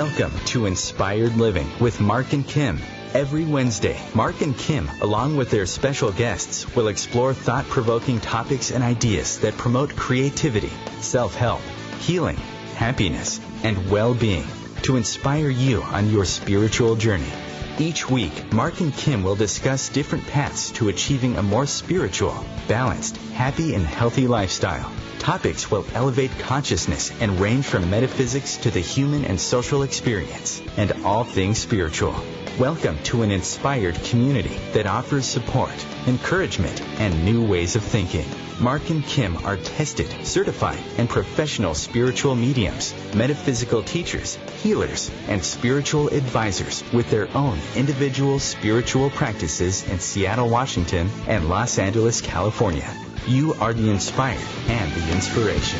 Welcome to Inspired Living with Mark and Kim. Every Wednesday, Mark and Kim, along with their special guests, will explore thought-provoking topics and ideas that promote creativity, self-help, healing, happiness, and well-being to inspire you on your spiritual journey. Each week, Mark and Kim will discuss different paths to achieving a more spiritual, balanced, happy, and healthy lifestyle. Topics will elevate consciousness and range from metaphysics to the human and social experience, and all things spiritual. Welcome to an inspired community that offers support, encouragement, and new ways of thinking. Mark and Kim are tested, certified, and professional spiritual mediums, metaphysical teachers, healers, and spiritual advisors with their own individual spiritual practices in Seattle, Washington, and Los Angeles, California. You are the inspired and the inspiration.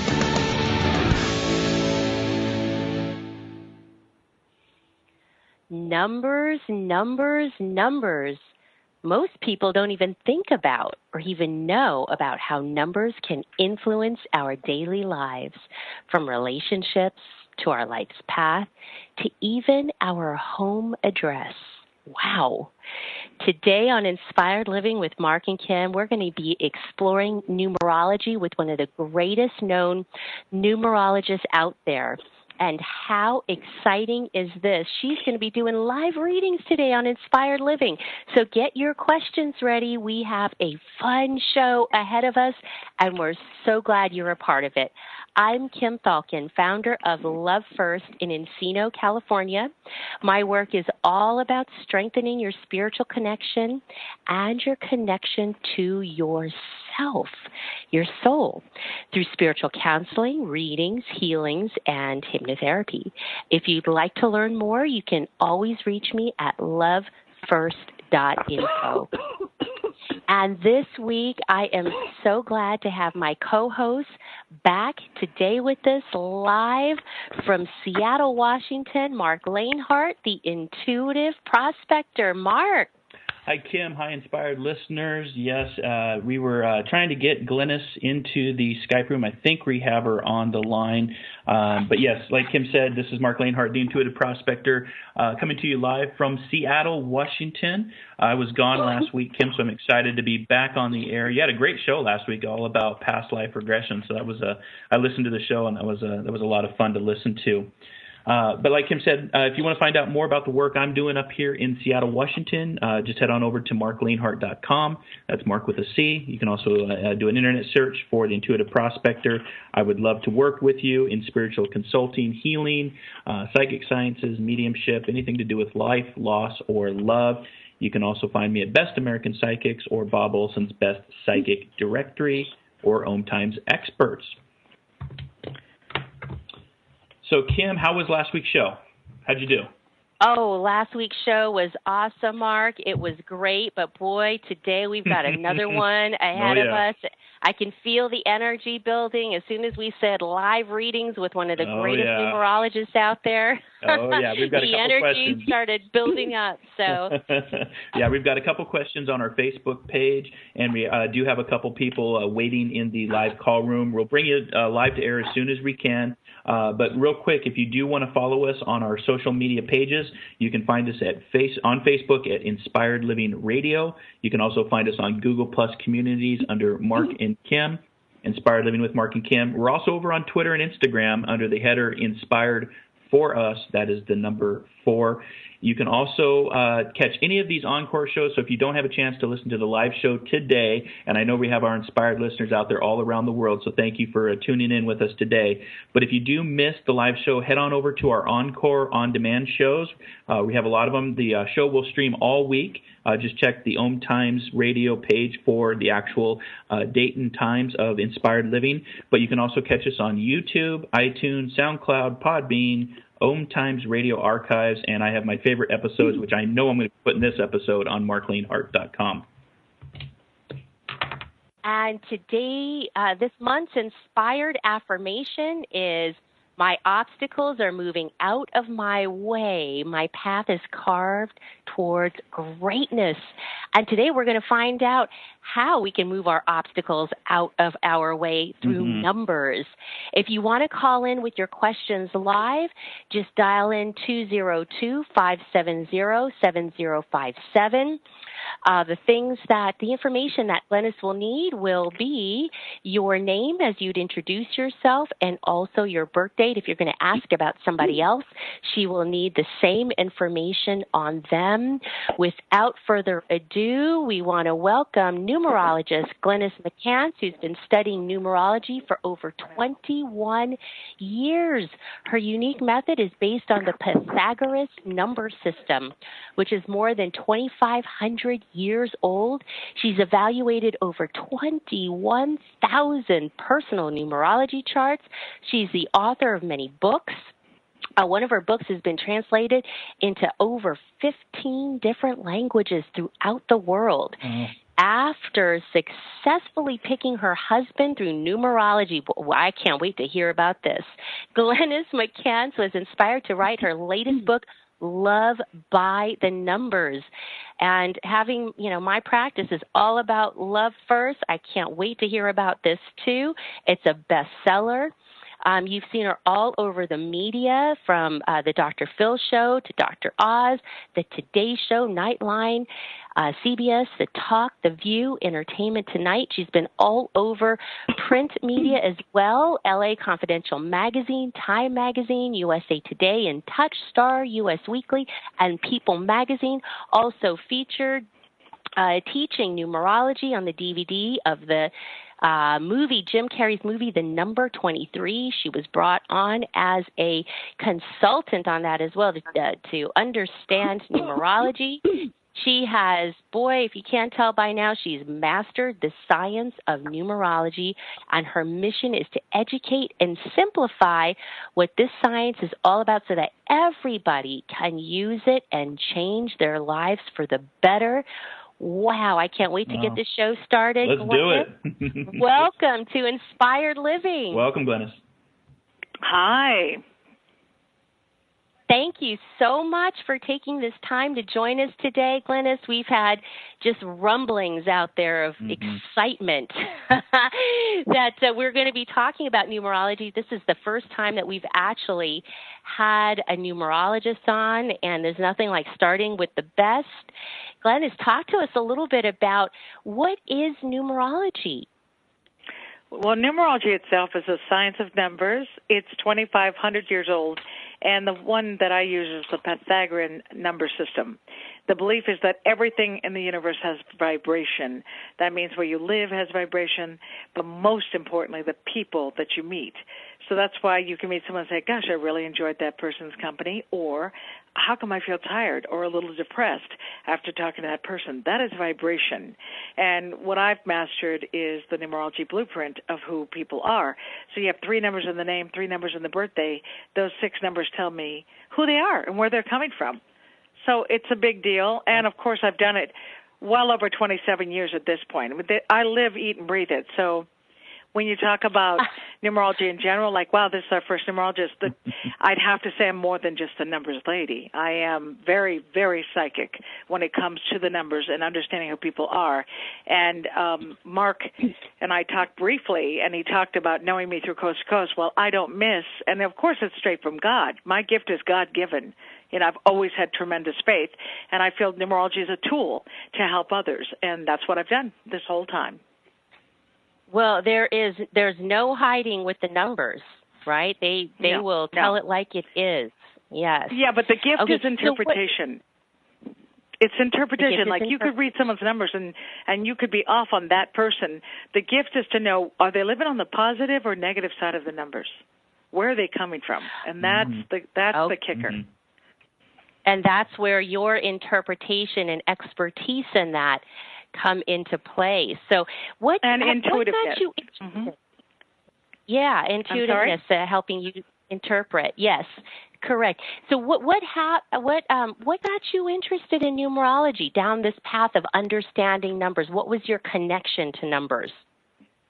Numbers, numbers, numbers. Most people don't even think about or even know about how numbers can influence our daily lives, from relationships to our life's path to even our home address. Wow. Today on Inspired Living with Mark and Kim, we're going to be exploring numerology with one of the greatest known numerologists out there. And how exciting is this? She's going to be doing live readings today on Inspired Living. So get your questions ready. We have a fun show ahead of us, and we're so glad you're a part of it. I'm Kim Falcon, founder of Love First in Encino, California. My work is all about strengthening your spiritual connection and your connection to yourself, your soul, through spiritual counseling, readings, healings, and hypnotherapy. If you'd like to learn more, you can always reach me at lovefirst.info. And this week, I am so glad to have my co-host back today with us live from Seattle, Washington, Mark Lanehart, the intuitive prospector. Mark. Hi, Kim. Hi, inspired listeners. Yes, we were trying to get Glennice into the Skype room. I think we have her on the line. But yes, like Kim said, this is Mark Lanehart, the intuitive prospector, coming to you live from Seattle, Washington. I was gone last week, Kim, so I'm excited to be back on the air. You had a great show last week, all about past life regression. So that was I listened to the show, and that was a lot of fun to listen to. But like Kim said, if you want to find out more about the work I'm doing up here in Seattle, Washington, just head on over to marklanehart.com. That's Mark with a C. You can also do an internet search for the Intuitive Prospector. I would love to work with you in spiritual consulting, healing, psychic sciences, mediumship, anything to do with life, loss, or love. You can also find me at Best American Psychics or Bob Olson's Best Psychic Directory or OMTimes Experts. So, Kim, how was last week's show? How'd you do? Oh, last week's show was awesome, Mark. It was great, but boy, today we've got another one ahead of us. I can feel the energy building as soon as we said live readings with one of the greatest numerologists out there. Oh, yeah, we've got a couple questions. The energy started building up, so. Yeah, we've got a couple questions on our Facebook page, and we do have a couple people waiting in the live call room. We'll bring you live to air as soon as we can. But real quick, if you do want to follow us on our social media pages, you can find us on Facebook at Inspired Living Radio. You can also find us on Google Plus communities under Mark and Kim, Inspired Living with Mark and Kim. We're also over on Twitter and Instagram under the header Inspired For Us. That is the number 4. You can also catch any of these encore shows. So if you don't have a chance to listen to the live show today, and I know we have our inspired listeners out there all around the world, so thank you for tuning in with us today. But if you do miss the live show, head on over to our encore on-demand shows. We have a lot of them. The show will stream all week. Just check the OMTimes radio page for the actual date and times of Inspired Living. But you can also catch us on YouTube, iTunes, SoundCloud, Podbean, OMTimes Radio Archives, and I have my favorite episodes, which I know I'm going to put in this episode on marklanehart.com. And today, this month's inspired affirmation is, my obstacles are moving out of my way. My path is carved towards greatness. And today we're going to find out how we can move our obstacles out of our way through numbers. If you want to call in with your questions live, just dial in 202-570-7057. The information that Glennice will need will be your name as you'd introduce yourself, and also your birth date. If you're going to ask about somebody else, she will need the same information on them. Without further ado, we want to welcome numerologist Glynis McCants, who's been studying numerology for over 21 years. Her unique method is based on the Pythagoras Number system, which is more than 2,500 years old. She's evaluated over 21,000 personal numerology charts. She's the author of many books. One of her books has been translated into over 15 different languages throughout the world. After successfully picking her husband through numerology, I can't wait to hear about this, Glynis McCants was inspired to write her latest book, Love by the Numbers. And having, my practice is all about love first. I can't wait to hear about this too. It's a bestseller. You've seen her all over the media, from the Dr. Phil Show to Dr. Oz, the Today Show, Nightline, CBS The Talk, The View, Entertainment Tonight. She's been all over print media as well, LA Confidential Magazine, Time Magazine, USA Today, and Touch Star, US Weekly, and People Magazine. Also featured teaching numerology on the DVD of the Jim Carrey's movie, The Number 23. She was brought on as a consultant on that as well to understand numerology. She has, if you can't tell by now, she's mastered the science of numerology, and her mission is to educate and simplify what this science is all about so that everybody can use it and change their lives for the better. Wow, I can't wait to get this show started. Let's do it. Welcome to Inspired Living. Welcome, Glennice. Hi. Thank you so much for taking this time to join us today, Glennice. We've had just rumblings out there of excitement that we're going to be talking about numerology. This is the first time that we've actually had a numerologist on, and there's nothing like starting with the best. Glennice, talk to us a little bit about what is numerology. Well, numerology itself is a science of numbers. It's 2,500 years old, and the one that I use is the Pythagorean number system. The belief is that everything in the universe has vibration. That means where you live has vibration, but most importantly, the people that you meet. So that's why you can meet someone and say, gosh, I really enjoyed that person's company, or how come I feel tired or a little depressed after talking to that person? That is vibration. And what I've mastered is the numerology blueprint of who people are. So you have 3 numbers in the name, 3 numbers in the birthday. Those 6 numbers tell me who they are and where they're coming from. So it's a big deal. And, of course, I've done it well over 27 years at this point. I live, eat, and breathe it. So when you talk about numerology in general, like, wow, this is our first numerologist, I'd have to say I'm more than just a numbers lady. I am very, very psychic when it comes to the numbers and understanding who people are. And Mark and I talked briefly, and he talked about knowing me through coast to coast. Well, I don't miss, and of course it's straight from God. My gift is God-given. I've always had tremendous faith, and I feel numerology is a tool to help others, and that's what I've done this whole time. Well, there's no hiding with the numbers, right? They will tell it like it is. Yes. Yeah, but the gift is interpretation. It's interpretation. Like you could read someone's numbers and you could be off on that person. The gift is to know, are they living on the positive or negative side of the numbers? Where are they coming from? And that's the kicker. Mm-hmm. And that's where your interpretation and expertise in that come into play. So intuitiveness. What got you interested? Yeah, intuitiveness, helping you interpret. Yes, correct. So what got you interested in numerology, down this path of understanding numbers? What was your connection to numbers?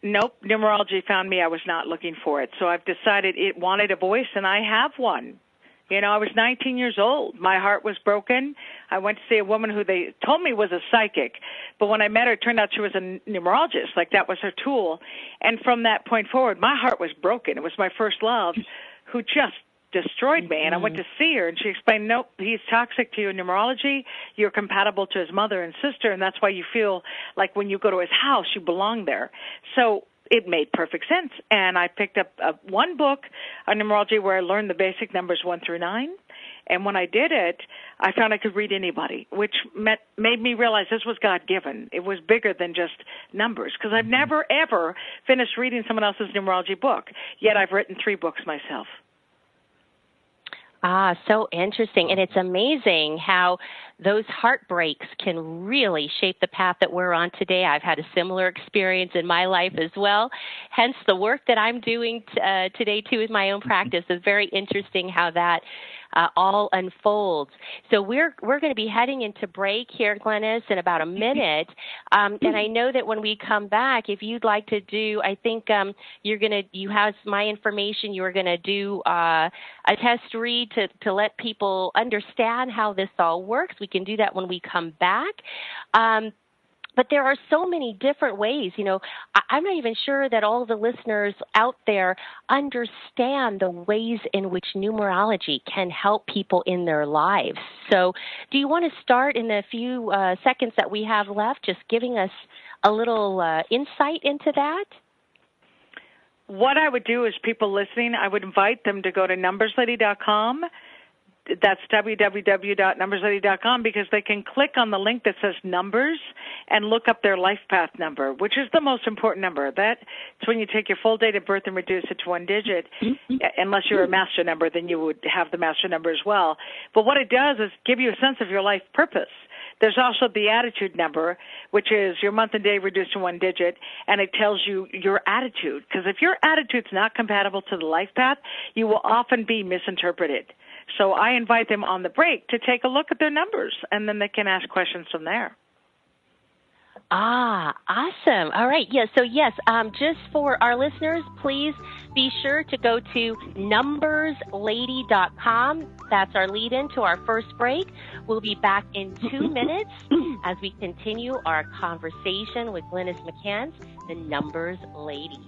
Nope, numerology found me. I was not looking for it. So I've decided it wanted a voice, and I have one. I was 19 years old. My heart was broken. I went to see a woman who they told me was a psychic, but when I met her, it turned out she was a numerologist. Like, that was her tool. And from that point forward, my heart was broken. It was my first love who just destroyed me. And I went to see her, and she explained, nope, he's toxic to you in numerology. You're compatible to his mother and sister, and that's why you feel like when you go to his house, you belong there. So it made perfect sense. And I picked up one book on numerology where I learned the basic numbers 1 through 9. And when I did it, I found I could read anybody, which made me realize this was God-given. It was bigger than just numbers, because I've never, ever finished reading someone else's numerology book, yet I've written 3 books myself. Ah, so interesting. And it's amazing how those heartbreaks can really shape the path that we're on today. I've had a similar experience in my life as well. Hence, the work that I'm doing today, too, with my own practice is very interesting how that all unfolds. So we're going to be heading into break here, Glennice, in about a minute. And I know that when we come back, if you'd like to do, I think you have my information. You're going to do a test read to let people understand how this all works. We can do that when we come back. But there are so many different ways. I'm not even sure that all the listeners out there understand the ways in which numerology can help people in their lives. So do you want to start in the few seconds that we have left, just giving us a little insight into that? What I would do is, people listening, I would invite them to go to numberslady.com. That's www.numberslady.com, because they can click on the link that says numbers and look up their life path number, which is the most important number. That's when you take your full date of birth and reduce it to 1 digit. Unless you're a master number, then you would have the master number as well. But what it does is give you a sense of your life purpose. There's also the attitude number, which is your month and day reduced to 1 digit, and it tells you your attitude. Because if your attitude's not compatible to the life path, you will often be misinterpreted. So I invite them on the break to take a look at their numbers, and then they can ask questions from there. Ah, awesome. All right. Yeah. So yes, just for our listeners, please be sure to go to numberslady.com. That's our lead in to our first break. We'll be back in 2 minutes as we continue our conversation with Glynis McCants, the Numbers Lady.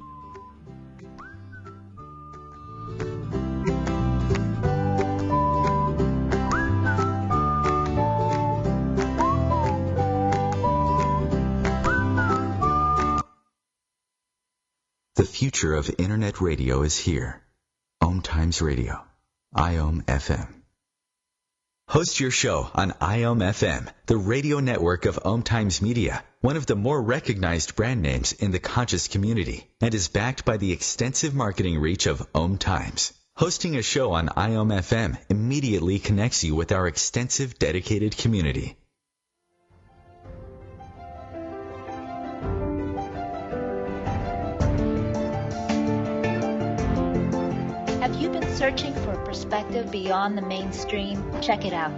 The future of Internet radio is here. OMTimes Radio, IOM FM. Host your show on IOM FM, the radio network of OMTimes Media, one of the more recognized brand names in the conscious community, and is backed by the extensive marketing reach of OMTimes. Hosting a show on IOM FM immediately connects you with our extensive dedicated community. Have you been searching for a perspective beyond the mainstream? Check it out.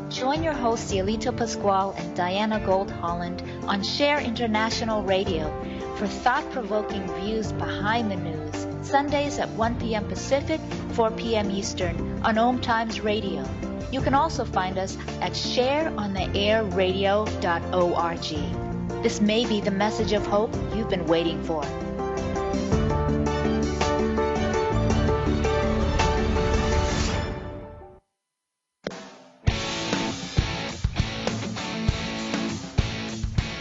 Join your hosts Cielito Pascual and Diana Gold Holland on Share International Radio for thought-provoking views behind the news, Sundays at 1 p.m. Pacific, 4 p.m. Eastern on OMTimes Radio. You can also find us at shareontheairradio.org. This may be the message of hope you've been waiting for.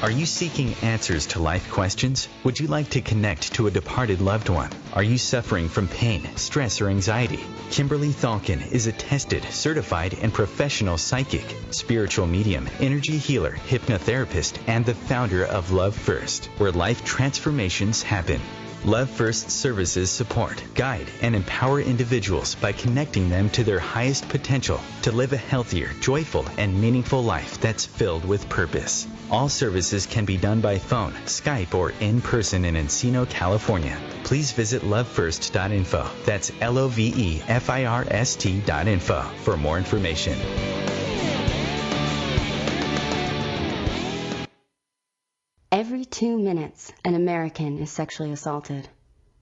Are you seeking answers to life questions? Would you like to connect to a departed loved one? Are you suffering from pain, stress, or anxiety? Kimberly Thalkin is a tested, certified, and professional psychic, spiritual medium, energy healer, hypnotherapist, and the founder of Love First, where life transformations happen. Love First services support, guide, and empower individuals by connecting them to their highest potential to live a healthier, joyful, and meaningful life that's filled with purpose. All services can be done by phone, Skype, or in person in Encino, California. Please visit lovefirst.info. That's LOVEFIRST.info for more information. Every 2 minutes, an American is sexually assaulted.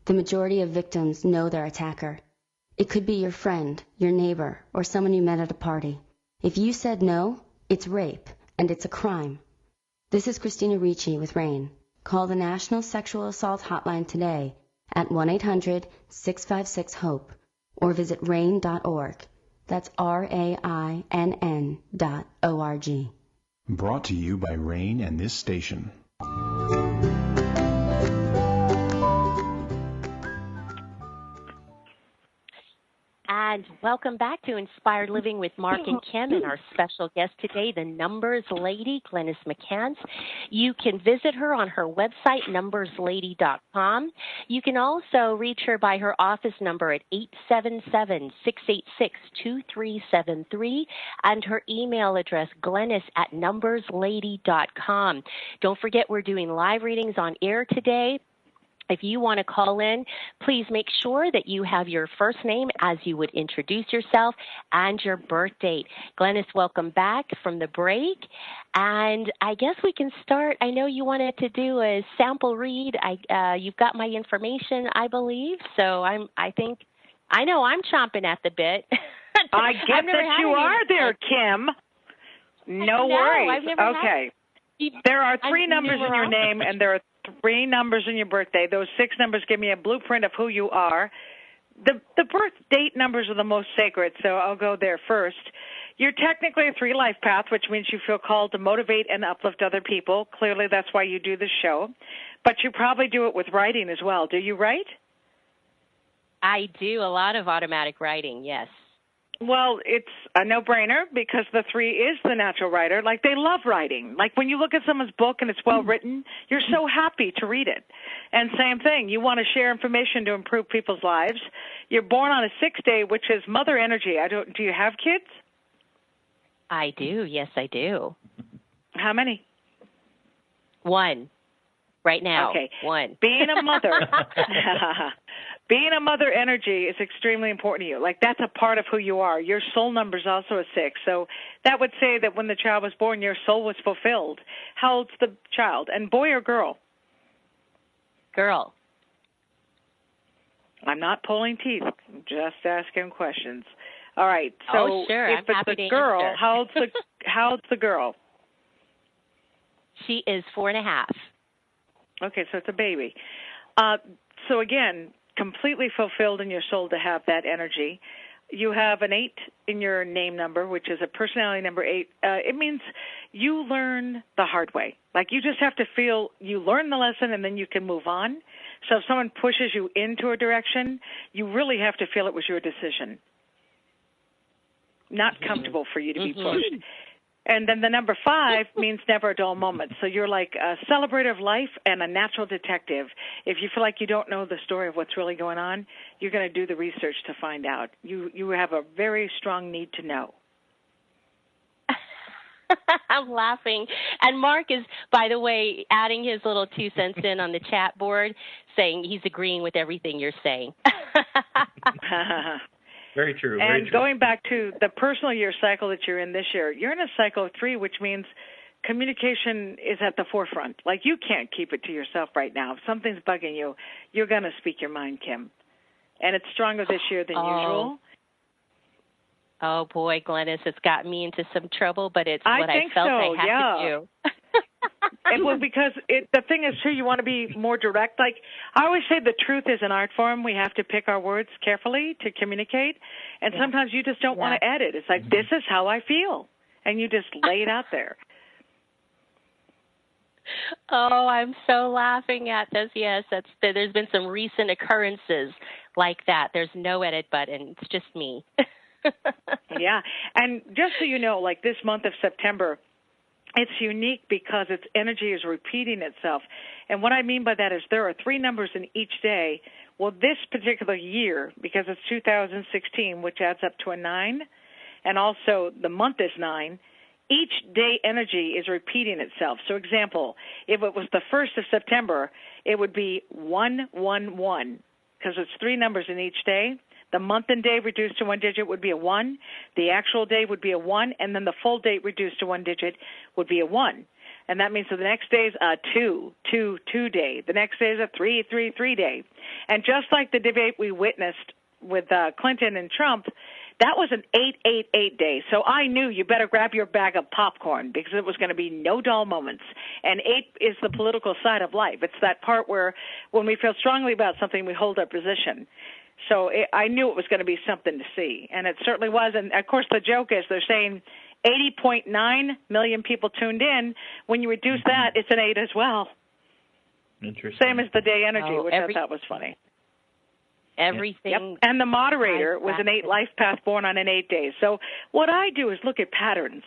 The majority of victims know their attacker. It could be your friend, your neighbor, or someone you met at a party. If you said no, it's rape, and it's a crime. This is Christina Ricci with RAIN. Call the National Sexual Assault Hotline today at 1-800-656-HOPE or visit RAIN.org. That's RAINN.org. Brought to you by RAIN and this station. And welcome back to Inspired Living with Mark and Kim and our special guest today, the Numbers Lady, Glynis McCants. You can visit her on her website, numberslady.com. You can also reach her by her office number at 877-686-2373 and her email address, glennice@numberslady.com. Don't forget, we're doing live readings on air today. If you want to call in, please make sure that you have your first name as you would introduce yourself and your birth date. Glennice, welcome back from the break. And I guess we can start. I know you wanted to do a sample read. You've got my information, I believe. So I know I'm chomping at the bit. I get that you are there, Kim. No worries. I've never okay. There are three numbers in your name, and there are 3 numbers in your birthday. Those 6 numbers give me a blueprint of who you are. The birth date numbers are the most sacred, so I'll go there first. You're technically a 3-life path, which means you feel called to motivate and uplift other people. Clearly, that's why you do this show. But you probably do it with writing as well. Do you write? I do a lot of automatic writing, yes. Well, it's a no-brainer because the 3 is the natural writer. Like, they love writing. Like, when you look at someone's book and it's well-written, you're so happy to read it. And same thing, you want to share information to improve people's lives. You're born on a 6th day, which is mother energy. Do you have kids? I do. Yes, I do. How many? 1. Right now. Okay. 1. Being a mother. Being a mother energy is extremely important to you. Like, that's a part of who you are. Your soul number is also a 6. So that would say that when the child was born, your soul was fulfilled. How old's the child? And boy or girl? Girl. I'm not pulling teeth. I'm just asking questions. All right. So sure. if it's a girl, how old's the girl? She is 4.5. Okay, so it's a baby. So again, completely fulfilled in your soul to have that energy. You have an 8 in your name number, which is a personality number 8. It means you learn the hard way. Like, you just have to feel you learn the lesson and then you can move on. So if someone pushes you into a direction, you really have to feel it was your decision. Not comfortable for you to be pushed. And then the number 5 means never a dull moment. So you're like a celebrator of life and a natural detective. If you feel like you don't know the story of what's really going on, you're going to do the research to find out. You have a very strong need to know. I'm laughing. And Mark is, by the way, adding his little 2 cents in on the chat board, saying he's agreeing with everything you're saying. Very true. And very true. Going back to the personal year cycle that you're in this year, you're in a cycle of 3, which means communication is at the forefront. Like, you can't keep it to yourself right now. If something's bugging you, you're going to speak your mind, Kim. And it's stronger this year than usual. Oh, boy, Glennice, it's gotten me into some trouble, but it's I what I felt I had to do. And well, because the thing is, too, you want to be more direct. Like, I always say the truth is an art form. We have to pick our words carefully to communicate. And sometimes you just don't want to edit. It's like, this is how I feel. And you just lay it out there. Oh, I'm so laughing at this. Yes, there's been some recent occurrences like that. There's no edit button. It's just me. Yeah. And just so you know, like, this month of September, it's unique because its energy is repeating itself. And what I mean by that is there are 3 numbers in each day. Well, this particular year, because it's 2016, which adds up to a 9, and also the month is 9, each day energy is repeating itself. So, example, if it was the 1st of September, it would be 111 because it's 3 numbers in each day. The month and day reduced to 1 digit would be a 1. The actual day would be a 1, and then the full date reduced to 1 digit would be a 1. And that means so the next day is a 2 day. The next day is a 3 day. And just like the debate we witnessed Clinton and Trump, that was an 888 day. So I knew you better grab your bag of popcorn because it was going to be no dull moments. And 8 is the political side of life. It's that part where when we feel strongly about something, we hold our position. So I knew it was going to be something to see, and it certainly was. And, of course, the joke is they're saying 80.9 million people tuned in. When you reduce that, it's an 8 as well. Interesting. Same as the day energy, which I thought was funny. Everything. Yep. And the moderator was an 8 life path born on an 8 days. So what I do is look at patterns.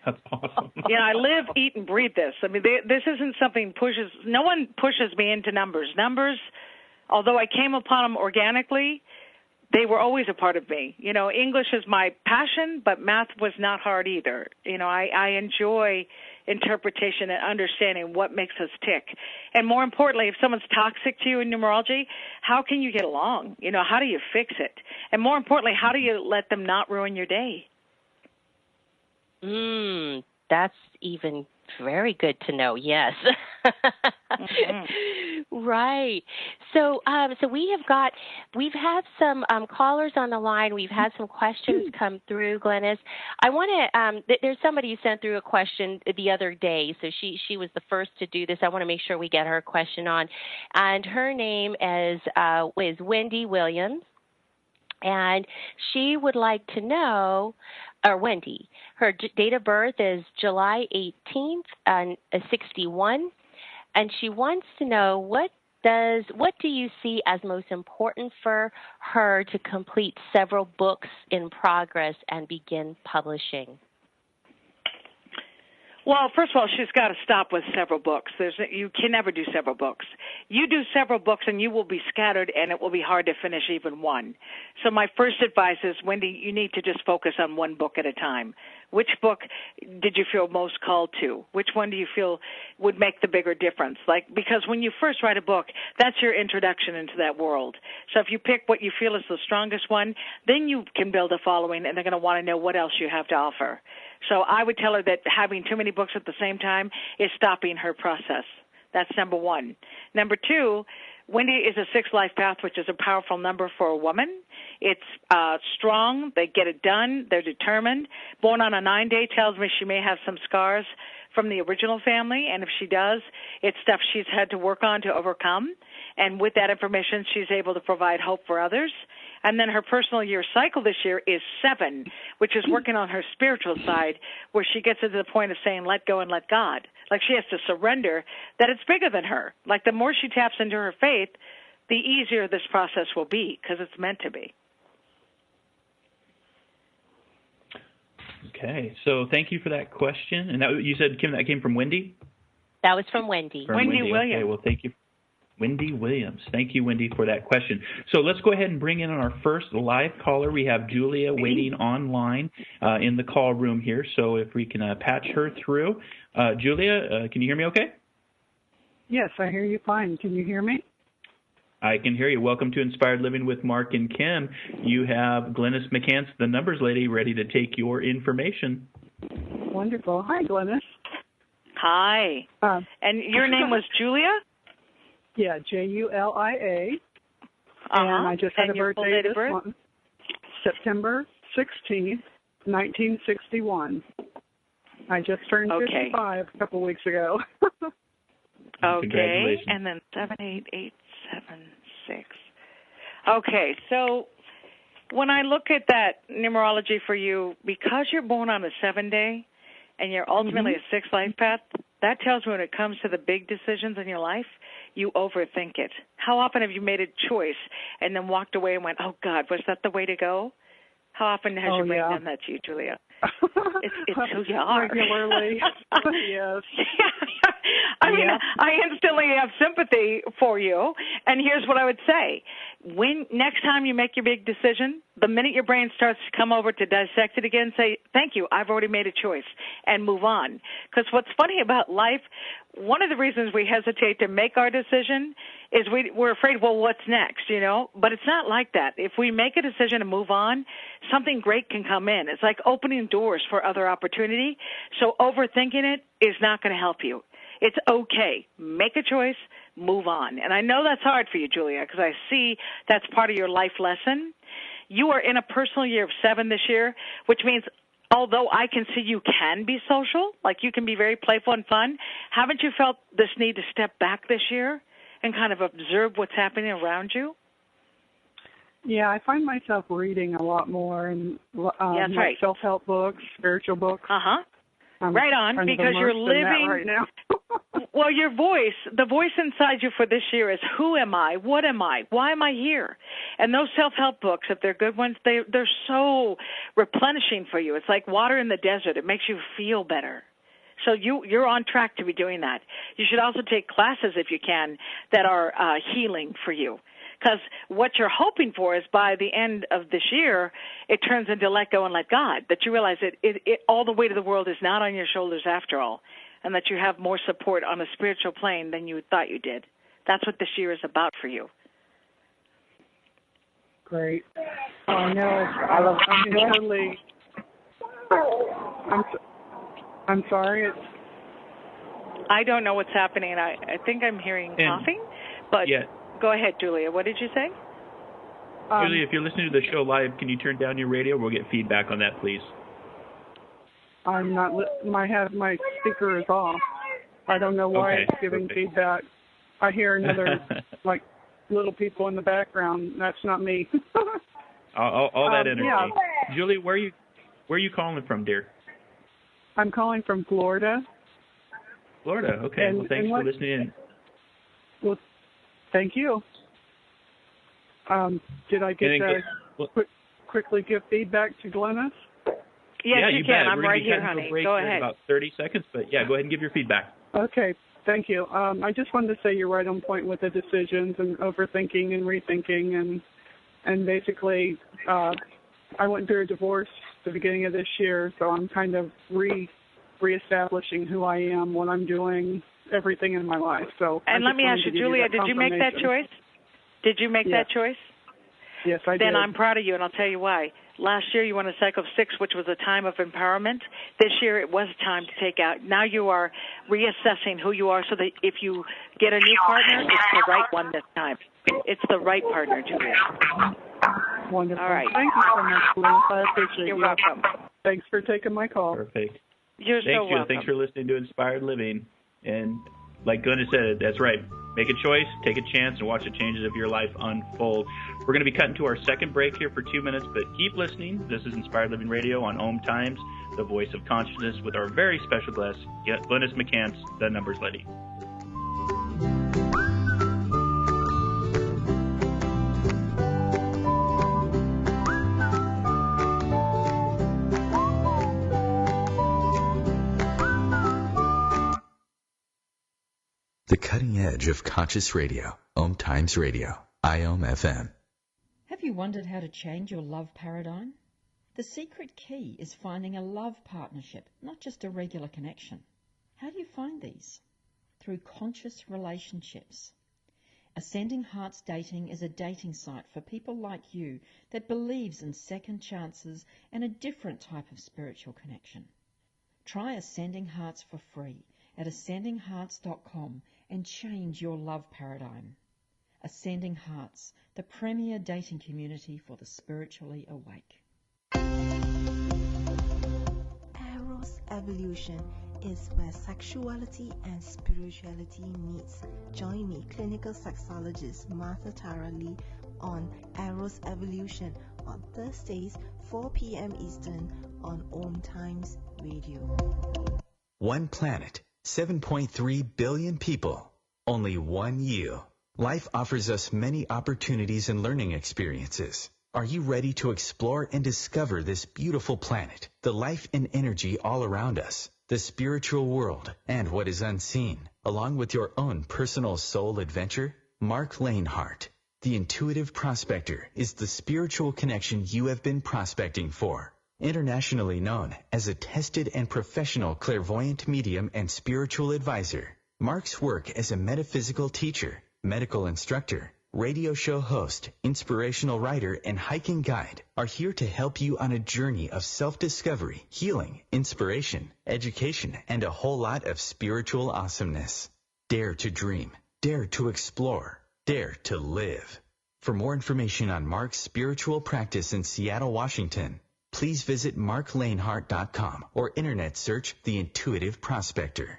That's awesome. I live, eat, and breathe this. I mean, this isn't something no one pushes me into numbers. Numbers, although I came upon them organically, they were always a part of me. English is my passion, but math was not hard either. I enjoy interpretation and understanding what makes us tick. And more importantly, if someone's toxic to you in numerology, how can you get along? How do you fix it? And more importantly, how do you let them not ruin your day? That's even very good to know. Yes. Right. So we've had some callers on the line. We've had some questions come through, Glennice. I want to, there's somebody who sent through a question the other day. So she was the first to do this. I want to make sure we get her question on. And her name is Wendy Williams. And she would like to know, or Wendy, her date of birth is July 18th, 61, and she wants to know what do you see as most important for her to complete several books in progress and begin publishing? Well, first of all, she's got to stop with several books. You can never do several books. You do several books and you will be scattered and it will be hard to finish even one. So my first advice is, Wendy, you need to just focus on one book at a time. Which book did you feel most called to? Which one do you feel would make the bigger difference? Because when you first write a book, that's your introduction into that world. So if you pick what you feel is the strongest one, then you can build a following and they're going to want to know what else you have to offer. So I would tell her that having too many books at the same time is stopping her process. That's number one. Number two, Wendy is a 6 life path, which is a powerful number for a woman. It's strong. They get it done. They're determined. Born on a 9-day tells me she may have some scars from the original family, and if she does, it's stuff she's had to work on to overcome. And with that information, she's able to provide hope for others. And then her personal year cycle this year is 7, which is working on her spiritual side, where she gets to the point of saying, let go and let God. Like she has to surrender that it's bigger than her. Like the more she taps into her faith, the easier this process will be because it's meant to be. Okay, so thank you for that question. And you said, Kim, that came from Wendy? That was from Wendy. Wendy Williams. Okay, well, thank you. Wendy Williams. Thank you, Wendy, for that question. So let's go ahead and bring in our first live caller. We have Julia waiting online in the call room here. So if we can patch her through. Julia, can you hear me okay? Yes, I hear you fine. Can you hear me? I can hear you. Welcome to Inspired Living with Mark and Kim. You have Glynis McCants, the numbers lady, ready to take your information. Wonderful. Hi, Glynis. Hi. And your name was Julia? Yeah, Julia. And I just had a birthday this month, September 16th, 1961. I just turned 55 a couple weeks ago. Okay, and then 78876. Okay, so when I look at that numerology for you, because you're born on a 7-day and you're ultimately a 6 life path, that tells me when it comes to the big decisions in your life, you overthink it. How often have you made a choice and then walked away and went, oh, God, was that the way to go? How often has your brain done that to you, Julia? It's who you are. Regularly, yes. I mean, I instantly have sympathy for you. And here's what I would say. When next time you make your big decision, the minute your brain starts to come over to dissect it again, say, thank you, I've already made a choice, and move on. Because what's funny about life, one of the reasons we hesitate to make our decision is we're afraid, well, what's next, you know? But it's not like that. If we make a decision and move on, something great can come in. It's like opening doors for other opportunity. So overthinking it is not going to help you. It's okay. Make a choice, move on. And I know that's hard for you, Julia, because I see that's part of your life lesson. you are in a personal year of 7 this year, which means although I can see you can be social, like you can be very playful and fun, haven't you felt this need to step back this year and kind of observe what's happening around you? Yeah, I find myself reading a lot more and that's right. Self-help books, spiritual books. Right on, because you're living right now. Well, your voice, the voice inside you for this year is, who am I? What am I? Why am I here? And those self-help books, if they're good ones, they're so replenishing for you. It's like water in the desert. It makes you feel better. So you're on track to be doing that. You should also take classes, if you can, that are healing for you. Because what you're hoping for is by the end of this year, it turns into let go and let God, that you realize it all the weight of the world is not on your shoulders after all, and that you have more support on a spiritual plane than you thought you did. That's what this year is about for you. Great. I know. I'm sorry. I don't know what's happening. I think I'm hearing coughing, but... Yeah. Go ahead, Julia. What did you say? Julia, if you're listening to the show live, can you turn down your radio? We'll get feedback on that, please. I'm not. My speaker is off. I don't know why it's giving feedback. I hear another like little people in the background. That's not me. all that energy. Yeah. Julia, where are you calling from, dear? I'm calling from Florida. Florida. Okay. Well, thanks for listening in. Well, thank you. Did I get to quickly give feedback to Glennice? Yes, you can. Bet. I'm right here, honey. Go ahead. In about 30 seconds, but yeah, go ahead and give your feedback. Okay, thank you. I just wanted to say you're right on point with the decisions and overthinking and rethinking, and basically, I went through a divorce at the beginning of this year, so I'm kind of reestablishing who I am, what I'm doing, everything in my life. So. And let me ask you, Julia, did you make that choice? Did you make that choice? Yes, I did. Then I'm proud of you, and I'll tell you why. Last year you won a cycle of 6, which was a time of empowerment. This year it was time to take out. Now you are reassessing who you are so that if you get a new partner, it's the right one this time. It's the right partner, Julia. Wonderful. All right. Thank you so much, Glennice. I appreciate You're you. welcome. Thanks for taking my call. Perfect. You're so welcome. Thanks for listening to Inspired Living. And like Glennice said, that's right. Make a choice, take a chance, and watch the changes of your life unfold. We're going to be cutting to our second break here for 2 minutes, but keep listening. This is Inspired Living Radio on OMTimes, the voice of consciousness, with our very special guest, Glynis McCants, the Numbers Lady. The cutting edge of conscious radio, OMTimes Radio, IOM FM. Have you wondered how to change your love paradigm? The secret key is finding a love partnership, not just a regular connection. How do you find these? Through conscious relationships. Ascending Hearts Dating is a dating site for people like you that believes in second chances and a different type of spiritual connection. Try Ascending Hearts for free at ascendinghearts.com and change your love paradigm. Ascending Hearts, the premier dating community for the spiritually awake. Eros Evolution is where sexuality and spirituality meets. Join me, clinical sexologist Martha Tara Lee, on Eros Evolution on Thursdays, 4 p.m. Eastern on OMTimes Radio. One planet, 7.3 billion people, only one you. Life offers us many opportunities and learning experiences. Are you ready to explore and discover this beautiful planet, the life and energy all around us, the spiritual world, and what is unseen, along with your own personal soul adventure? Mark Lanehart, the intuitive prospector, is the spiritual connection you have been prospecting for. Internationally known as a tested and professional clairvoyant medium and spiritual advisor, Mark's work as a metaphysical teacher, medical instructor, radio show host, inspirational writer, and hiking guide are here to help you on a journey of self-discovery, healing, inspiration, education, and a whole lot of spiritual awesomeness. Dare to dream. Dare to explore. Dare to live. For more information on Mark's spiritual practice in Seattle, Washington, please visit marklanehart.com or internet search The Intuitive Prospector.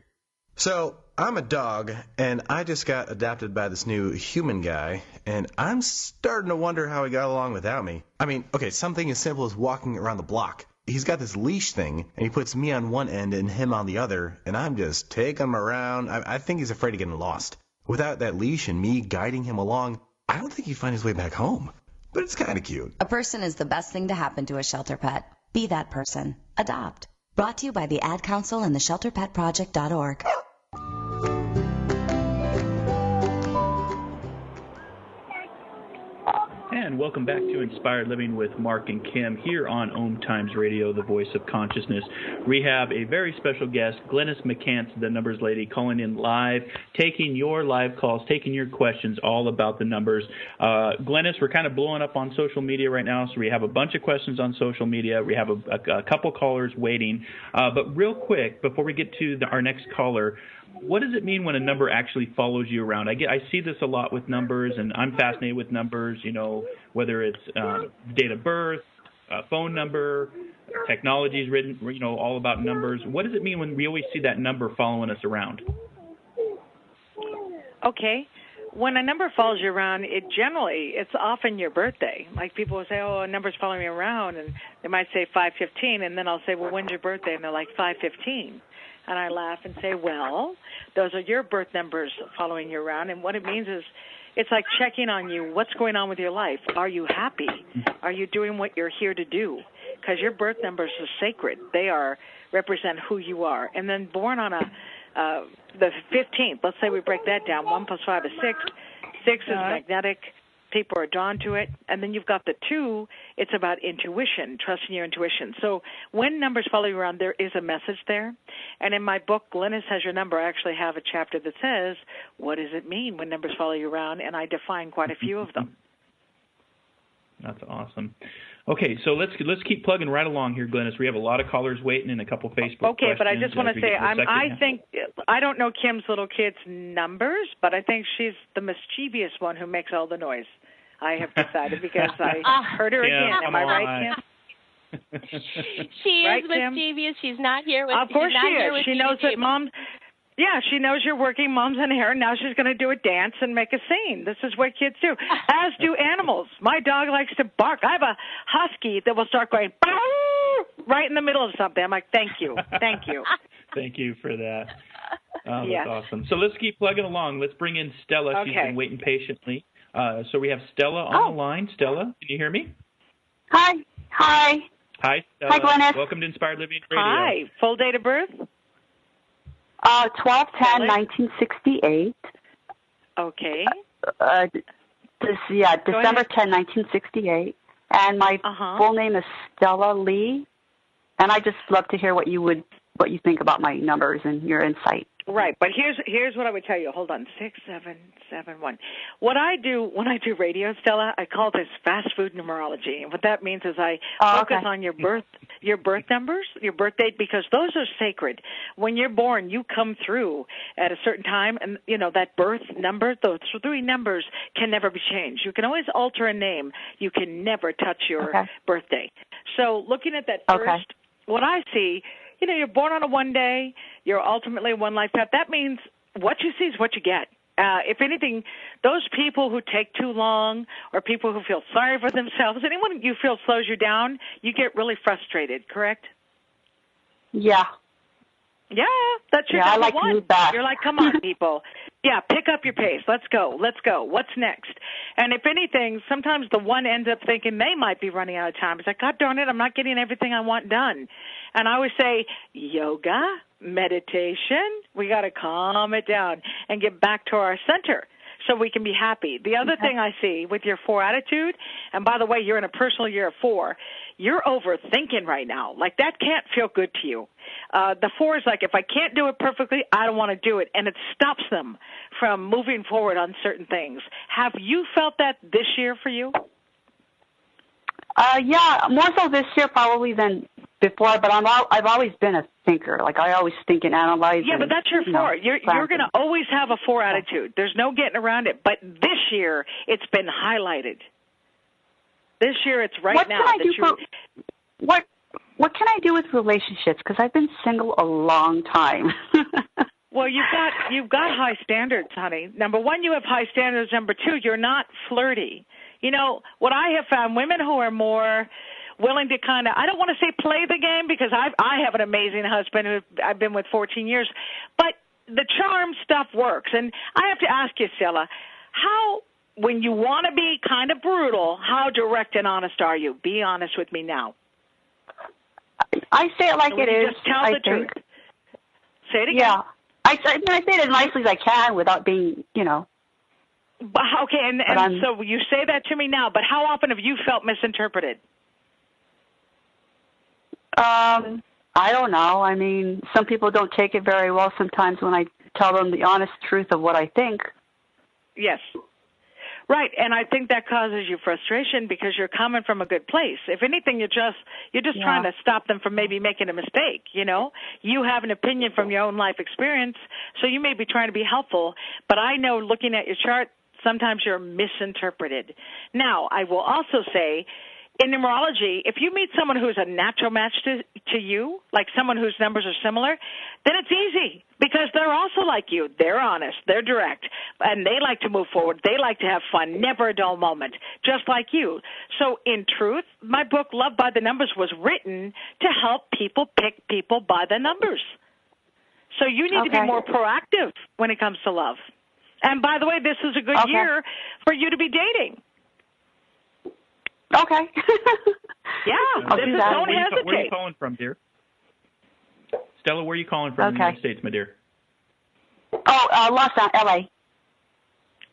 So, I'm a dog, and I just got adopted by this new human guy, and I'm starting to wonder how he got along without me. I mean, okay, something as simple as walking around the block. He's got this leash thing, and he puts me on one end and him on the other, and I'm just taking him around. I think he's afraid of getting lost. Without that leash and me guiding him along, I don't think he'd find his way back home. But it's kind of cute. A person is the best thing to happen to a shelter pet. Be that person. Adopt. Brought to you by the Ad Council and the ShelterPetProject.org. And welcome back to Inspired Living with Mark and Kim here on OMTimes Radio, the voice of consciousness. We have a very special guest, Glynis McCants, the numbers lady, calling in live, taking your live calls, taking your questions all about the numbers. Glennice, we're kind of blowing up on social media right now, so we have a bunch of questions on social media. We have a couple callers waiting. But real quick, before we get to our next caller, what does it mean when a number actually follows you around? I see this a lot with numbers, and I'm fascinated with numbers, whether it's date of birth, phone number, technology is written, all about numbers. What does it mean when we always see that number following us around? Okay. When a number follows you around, it's often your birthday. Like people will say, oh, a number's following me around, and they might say 515, and then I'll say, well, when's your birthday? And they're like, 515. And I laugh and say, well, those are your birth numbers following you around. And what it means is it's like checking on you. What's going on with your life? Are you happy? Are you doing what you're here to do? Because your birth numbers are sacred. They represent who you are. And then born on the 15th, let's say we break that down. 1 + 5 is 6. 6 is magnetic. People are drawn to it. And then you've got the 2. It's about intuition, trusting your intuition. So when numbers follow you around, there is a message there. And in my book, Glynis Has Your Number, I actually have a chapter that says, what does it mean when numbers follow you around? And I define quite a few of them. That's awesome. Okay, so let's keep plugging right along here, Glynis. We have a lot of callers waiting and a couple Facebook questions. Okay, but I just want to say, I don't know Kim's little kid's numbers, but I think she's the mischievous one who makes all the noise. I have decided because I heard her again. Am I right, Kim? She is mischievous. She's not here with. Of course she is. She knows that Mom. Yeah, she knows you're working Moms on Hair, and now she's going to do a dance and make a scene. This is what kids do, as do animals. My dog likes to bark. I have a husky that will start going right in the middle of something. I'm like, thank you. Thank you. Thank you for that. That's awesome. So let's keep plugging along. Let's bring in Stella. Okay. She's been waiting patiently. So we have Stella on the line. Stella, can you hear me? Hi. Hi, Stella. Hi, Glennice. Welcome to Inspired Living Radio. Hi. Full date of birth? 12/10/1968. Okay. December 10, 1968. And my full name is Stella Lee. And I just love to hear what you think about my numbers and your insight. Right, but here's what I would tell you. Hold on, 6771. What I do when I do radio, Stella, I call this fast food numerology. And what that means is I focus on your birth numbers, your birth date, because those are sacred. When you're born, you come through at a certain time, and that birth number, those 3 numbers can never be changed. You can always alter a name. You can never touch your birthday. So looking at that first, what I see. You're born on a one day, you're ultimately one life path. That means what you see is what you get. If anything, those people who take too long or people who feel sorry for themselves, anyone you feel slows you down, you get really frustrated, correct? Yeah. Yeah, that's your number one. To move back. You're like, come on, people. Yeah, pick up your pace. Let's go. What's next? And if anything, sometimes the one ends up thinking they might be running out of time. It's like, God darn it, I'm not getting everything I want done. And I always say, yoga, meditation, we got to calm it down and get back to our center so we can be happy. The other thing I see with your 4 attitude, and by the way, you're in a personal year of 4, you're overthinking right now. Like, that can't feel good to you. The 4 is like, if I can't do it perfectly, I don't want to do it, and it stops them from moving forward on certain things. Have you felt that this year for you? Yeah, more so this year probably than before, but I've always been a thinker. Like, I always think and analyze. Yeah, but that's your 4. You're going to always have a 4 attitude. There's no getting around it. But this year it's been highlighted. This year it's right what now. Can I do for, what can I do with relationships? Because I've been single a long time. Well, you've got high standards, honey. Number one, you have high standards. Number two, you're not flirty. You know, what I have found, women who are more willing to kind of, I don't want to say play the game, because I have an amazing husband who I've been with 14 years, but the charm stuff works. And I have to ask you, Stella, how, when you want to be kind of brutal, how direct and honest are you? Be honest with me now. I say it like it is. Just tell the truth. Say it again. Yeah. I say it as nicely as I can without being, you know. Okay, and so you say that to me now, but how often have you felt misinterpreted? I don't know. I mean, some people don't take it very well sometimes when I tell them the honest truth of what I think. Yes. Right, and I think that causes you frustration because you're coming from a good place. If anything, you're just trying to stop them from maybe making a mistake, you know? You have an opinion from your own life experience, so you may be trying to be helpful, but I know looking at your chart, sometimes you're misinterpreted. Now, I will also say, in numerology, if you meet someone who's a natural match to you, like someone whose numbers are similar, then it's easy because they're also like you. They're honest. They're direct. And they like to move forward. They like to have fun. Never a dull moment, just like you. So in truth, my book, Love by the Numbers, was written to help people pick people by the numbers. So you need to be more proactive when it comes to love. And by the way, this is a good year for you to be dating. Okay. Yeah. Don't hesitate. Where are you calling from, dear? Stella, where are you calling from in the United States, my dear? Los Angeles, L.A.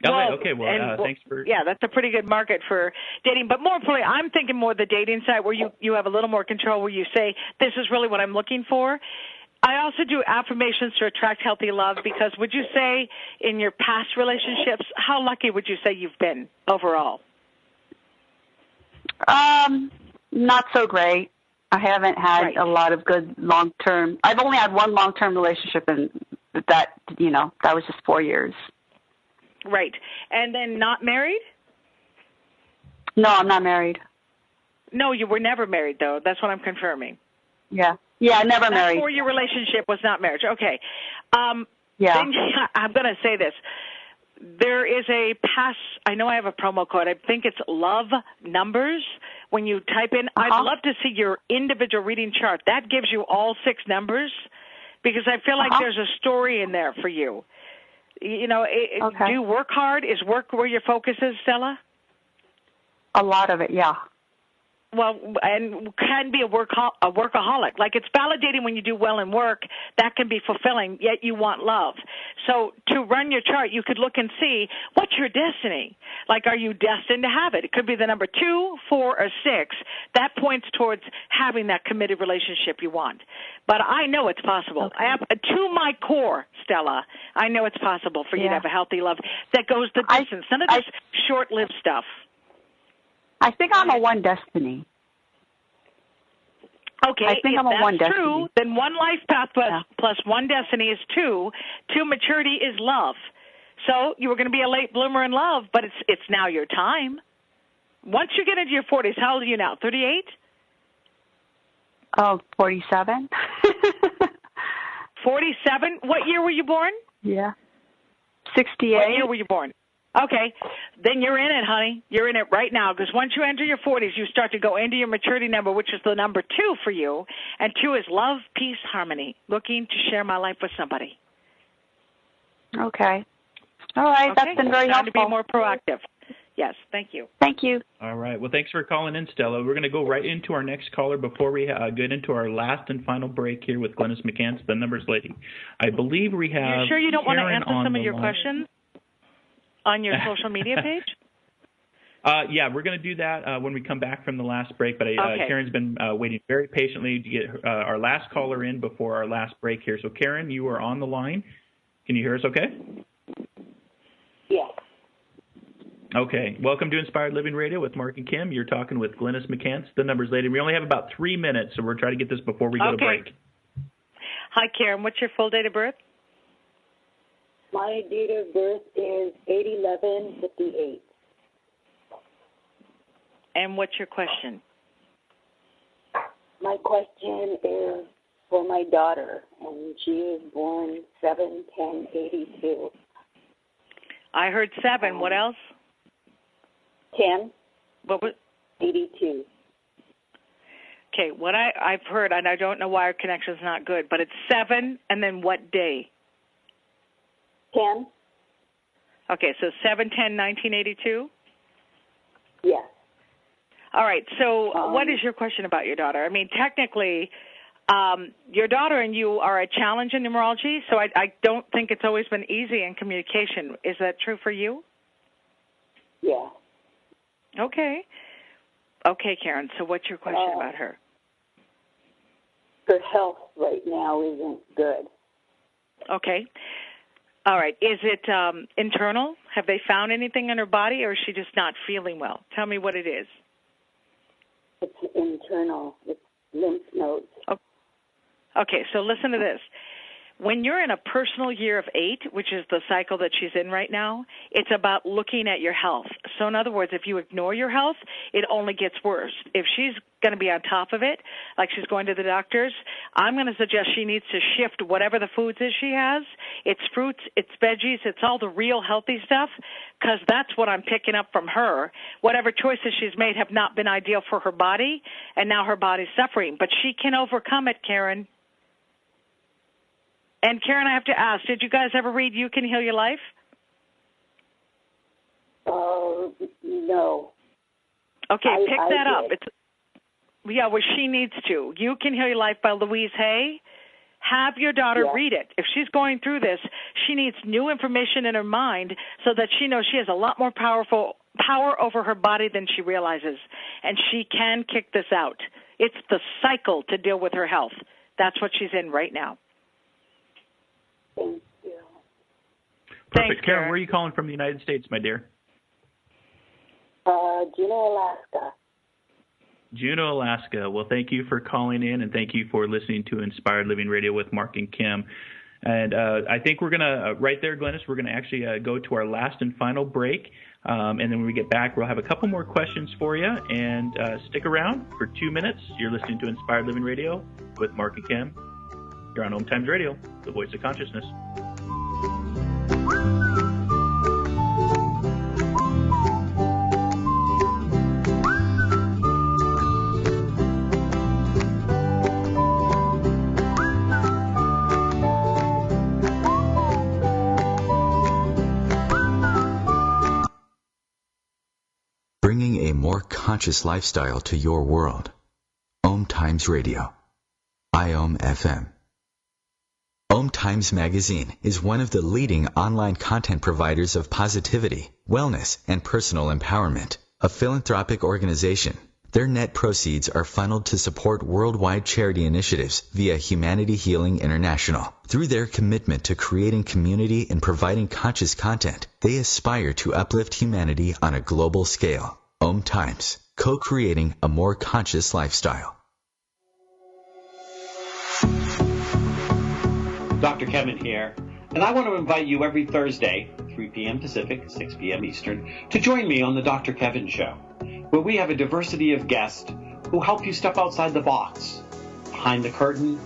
LA, okay. Well, thanks for... Yeah, that's a pretty good market for dating. But more importantly, I'm thinking more the dating side where you have a little more control, where you say, this is really what I'm looking for. I also do affirmations to attract healthy love, because would you say in your past relationships, how lucky would you say you've been overall? Not so great. I haven't had a lot of good long-term. I've only had one long-term relationship, and that was just 4 years. Right. And then not married? No, I'm not married. No, you were never married, though. That's what I'm confirming. Yeah, never married. That 4-year relationship was not marriage. Okay. Yeah. Then, I'm going to say this. There is a I know I have a promo code. I think it's Love Numbers. When you type in, I'd love to see your individual reading chart. That gives you all 6 numbers, because I feel like there's a story in there for you. You know, do you work hard? Is work where your focus is, Stella? A lot of it, yeah. Well, and can be a workaholic. Like, it's validating when you do well in work. That can be fulfilling, yet you want love. So to run your chart, you could look and see, what's your destiny? Like, are you destined to have it? It could be the number 2, 4, or 6. That points towards having that committed relationship you want. But I know it's possible. I have, to my core, Stella, I know it's possible for you to have a healthy love that goes the distance. None of this short-lived stuff. I think I'm a one destiny. Okay, I think I'm a one destiny. True, then one life path plus one destiny is 2. 2 maturity is love. So you were going to be a late bloomer in love, but it's now your time. Once you get into your 40s, how old are you now, 38? 47. 47? What year were you born? Yeah. 68. What year were you born? Okay, then you're in it, honey. You're in it right now, because once you enter your 40s, you start to go into your maturity number, which is the number 2 for you, and 2 is love, peace, harmony, looking to share my life with somebody. Okay. All right, that's been very helpful. To be more proactive. Yes, thank you. Thank you. All right, well, thanks for calling in, Stella. We're going to go right into our next caller before we get into our last and final break here with Glynis McCants, the numbers lady. I believe we have... You sure you don't Karen want to answer some of your questions on your social media page? Yeah, we're going to do that when we come back from the last break. But Karen's been waiting very patiently to get our last caller in before our last break here. So, Karen, you are on the line. Can you hear us okay? Yeah. Okay. Welcome to Inspired Living Radio with Mark and Kim. You're talking with Glynis McCants, the numbers lady. We only have about 3 minutes, so we're trying to get this before we go to break. Hi, Karen. What's your full date of birth? My date of birth is 8/11/58. And what's your question? My question is for my daughter, and she is born 7/10/82. I heard 7. What else? 10. What was 82? Okay, what I've heard, and I don't know why our connection's not good, but it's 7, and then what day? 10. Okay, so 7/10/1982? Yes. All right, so what is your question about your daughter? I mean, technically, your daughter and you are a challenge in numerology, so I don't think it's always been easy in communication. Is that true for you? Yeah. Okay. Okay, Karen, so what's your question about her? Her health right now isn't good. Okay. All right. Is it internal? Have they found anything in her body, or is she just not feeling well? Tell me what it is. It's internal. It's lymph nodes. Okay, so listen to this. When you're in a personal year of 8, which is the cycle that she's in right now, it's about looking at your health. So in other words, if you ignore your health, it only gets worse. If she's going to be on top of it, like she's going to the doctors, I'm going to suggest she needs to shift whatever the foods is she has. It's fruits, it's veggies, it's all the real healthy stuff, because that's what I'm picking up from her. Whatever choices she's made have not been ideal for her body, and now her body's suffering. But she can overcome it, Karen. And, Karen, I have to ask, did you guys ever read You Can Heal Your Life? No. Okay, pick that up. Well, she needs to. You Can Heal Your Life by Louise Hay. Have your daughter read it. If she's going through this, she needs new information in her mind so that she knows she has a lot more power over her body than she realizes, and she can kick this out. It's the cycle to deal with her health. That's what she's in right now. Thank you. Perfect. Thanks, Karen, where are you calling from the United States, my dear? Juneau, Alaska. Juneau, Alaska. Well, thank you for calling in, and thank you for listening to Inspired Living Radio with Mark and Kim. And I think we're going to, right there, Glennice, we're going to actually go to our last and final break. And then when we get back, we'll have a couple more questions for you. And stick around for 2 minutes. You're listening to Inspired Living Radio with Mark and Kim. You're on OMTimes Radio, the voice of consciousness. Bringing a more conscious lifestyle to your world. OMTimes Radio. IOM FM. OMTimes Magazine is one of the leading online content providers of positivity, wellness, and personal empowerment. A philanthropic organization, their net proceeds are funneled to support worldwide charity initiatives via Humanity Healing International. Through their commitment to creating community and providing conscious content, they aspire to uplift humanity on a global scale. OMTimes, co-creating a more conscious lifestyle. Dr. Kevin here, and I want to invite you every Thursday, 3 p.m. Pacific, 6 p.m. Eastern, to join me on the Dr. Kevin Show, where we have a diversity of guests who help you step outside the box, behind the curtain,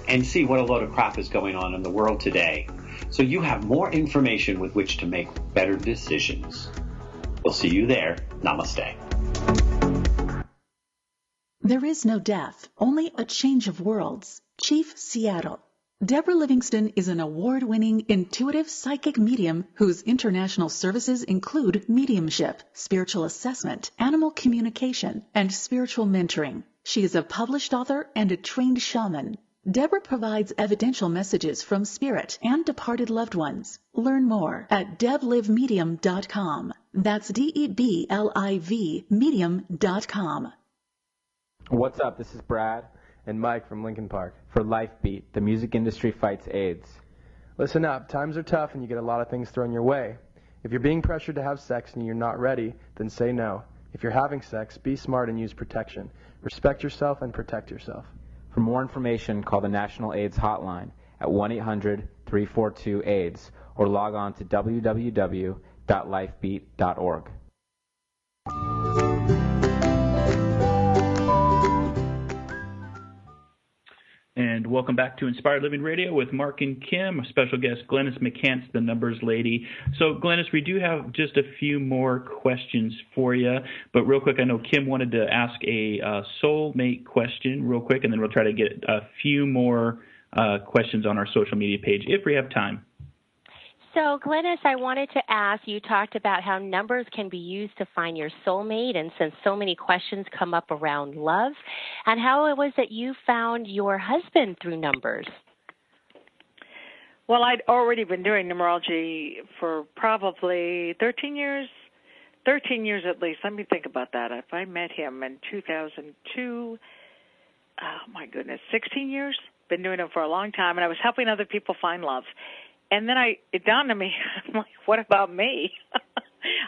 and see what a load of crap is going on in the world today, so you have more information with which to make better decisions. We'll see you there. Namaste. There is no death, only a change of worlds. Chief Seattle. Deborah Livingston is an award-winning intuitive psychic medium whose international services include mediumship, spiritual assessment, animal communication, and spiritual mentoring. She is a published author and a trained shaman. Deborah provides evidential messages from spirit and departed loved ones. Learn more at deblivemedium.com. That's DEBLIV medium.com. What's up? This is Brad and Mike from Lincoln Park for Life Beat, the music industry fights AIDS. Listen up, times are tough and you get a lot of things thrown your way. If you're being pressured to have sex and you're not ready, then say no. If you're having sex, be smart and use protection. Respect yourself and protect yourself. For more information, call the National AIDS Hotline at 1-800-342-AIDS or log on to www.lifebeat.org. And welcome back to Inspired Living Radio with Mark and Kim, special guest Glynis McCants, the numbers lady. So, Glynis, we do have just a few more questions for you. But real quick, I know Kim wanted to ask a soulmate question real quick, and then we'll try to get a few more questions on our social media page if we have time. So, Glennice, I wanted to ask, you talked about how numbers can be used to find your soulmate, and since so many questions come up around love, and how it was that you found your husband through numbers. Well, I'd already been doing numerology for probably 13 years. 13 years at least. Let me think about that. If I met him in 2002, oh my goodness, 16 years? Been doing it for a long time, and I was helping other people find love. And then it dawned on me, I'm like, what about me?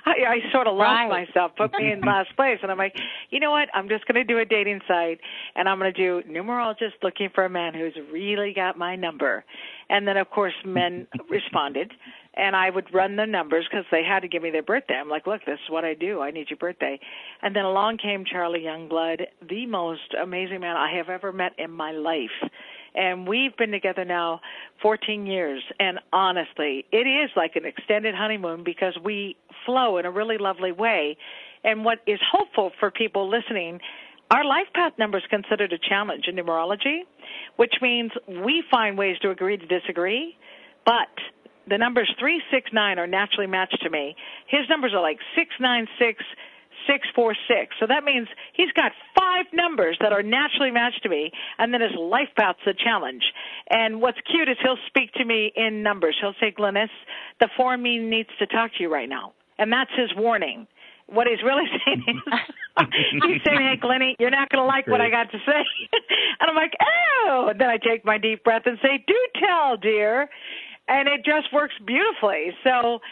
I sort of lost myself, put me in last place. And I'm like, you know what? I'm just going to do a dating site, and I'm going to do numerologist looking for a man who's really got my number. And then, of course, men responded, and I would run the numbers because they had to give me their birthday. I'm like, look, this is what I do. I need your birthday. And then along came Charlie Youngblood, the most amazing man I have ever met in my life. And we've been together now 14 years, and honestly, it is like an extended honeymoon because we flow in a really lovely way. And what is hopeful for people listening, our life path number is considered a challenge in numerology, which means we find ways to agree to disagree, but the numbers 3, 6, 9 are naturally matched to me. His numbers are like 6, 9, 6, 6, 4, 6. So that means he's got 5 numbers that are naturally matched to me, and then his life path's a challenge. And what's cute is he'll speak to me in numbers. He'll say, Glennice, the foreign me needs to talk to you right now. And that's his warning. What he's really saying is, he's saying, hey, Glennie, you're not going to like what I got to say. And I'm like, oh. And then I take my deep breath and say, do tell, dear. And it just works beautifully. So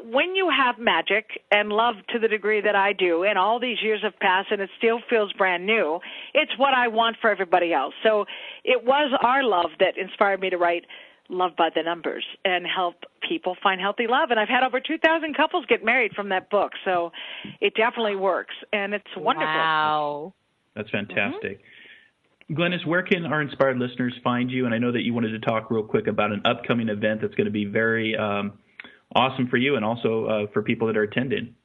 when you have magic and love to the degree that I do, and all these years have passed and it still feels brand new, it's what I want for everybody else. So it was our love that inspired me to write Love by the Numbers and help people find healthy love. And I've had over 2,000 couples get married from that book. So it definitely works, and it's wonderful. Wow. That's fantastic. Glynis, where can our inspired listeners find you? And I know that you wanted to talk real quick about an upcoming event that's going to be very awesome for you and also for people that are attending.